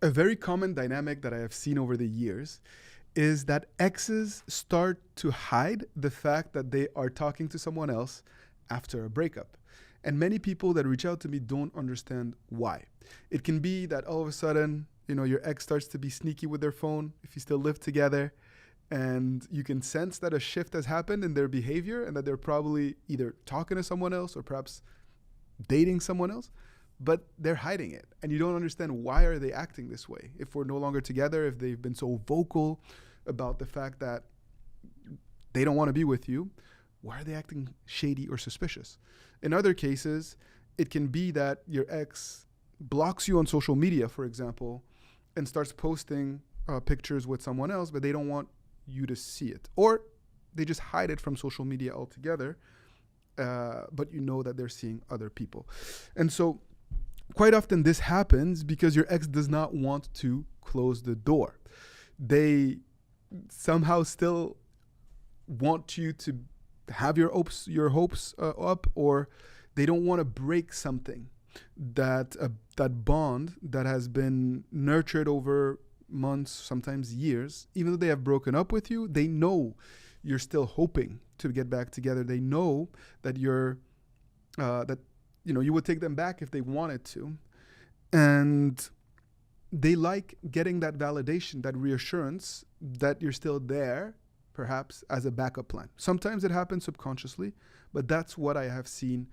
A very common dynamic that I have seen over the years is that exes start to hide the fact that they are talking to someone else after a breakup. And many people that reach out to me don't understand why. It can be that all of a sudden, your ex starts to be sneaky with their phone if you still live together, and you can sense that a shift has happened in their behavior and that they're probably either talking to someone else or perhaps dating someone else, but they're hiding it. And you don't understand why are they acting this way. If we're no longer together, if they've been so vocal about the fact that they don't want to be with you, why are they acting shady or suspicious? In other cases, it can be that your ex blocks you on social media, for example, and starts posting pictures with someone else, but they don't want you to see it. Or they just hide it from social media altogether, but you know that they're seeing other people. And so quite often this happens because your ex does not want to close the door. They somehow still want you to have your hopes up, or they don't want to break something that bond that has been nurtured over months, sometimes years. Even though they have broken up with you, they know you're still hoping to get back together. They know that you would take them back if they wanted to, and they like getting that validation, that reassurance that you're still there, perhaps as a backup plan. Sometimes it happens subconsciously, but that's what I have seen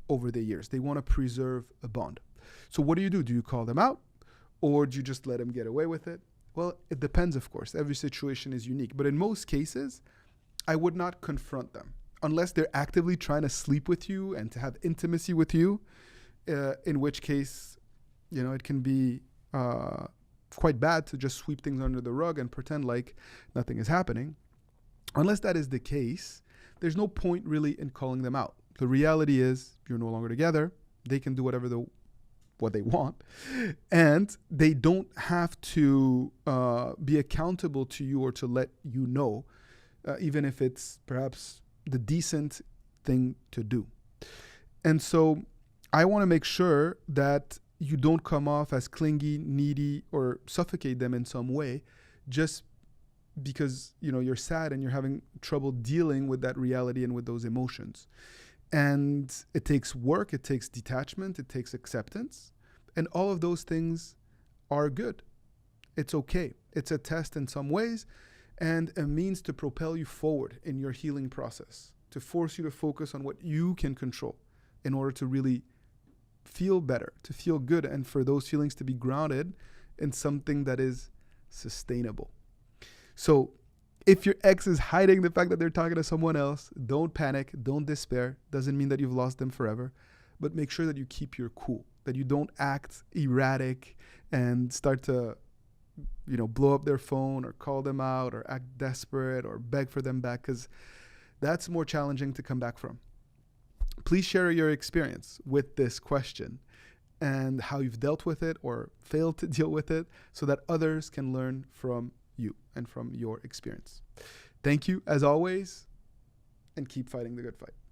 over the years. They want to preserve a bond. So what do? Do you call them out, or do you just let them get away with it? Well, it depends, of course. Every situation is unique. But in most cases, I would not confront them unless they're actively trying to sleep with you and to have intimacy with you, in which case, it can be quite bad to just sweep things under the rug and pretend like nothing is happening. Unless that is the case, there's no point really in calling them out. The reality is you're no longer together. They can do what they want, and they don't have to be accountable to you or to let you know, even if it's perhaps the decent thing to do. And so I want to make sure that you don't come off as clingy, needy, or suffocate them in some way just because you're sad and you're having trouble dealing with that reality and with those emotions. And it takes work, it takes detachment, it takes acceptance, and all of those things are good. It's okay. It's a test in some ways and a means to propel you forward in your healing process, to force you to focus on what you can control in order to really feel better, to feel good, and for those feelings to be grounded in something that is sustainable. So if your ex is hiding the fact that they're talking to someone else, don't panic, don't despair. Doesn't mean that you've lost them forever, but make sure that you keep your cool, that you don't act erratic and start to, blow up their phone or call them out or act desperate or beg for them back, because that's more challenging to come back from. Please share your experience with this question and how you've dealt with it or failed to deal with it so that others can learn from you and from your experience. Thank you, as always, and keep fighting the good fight.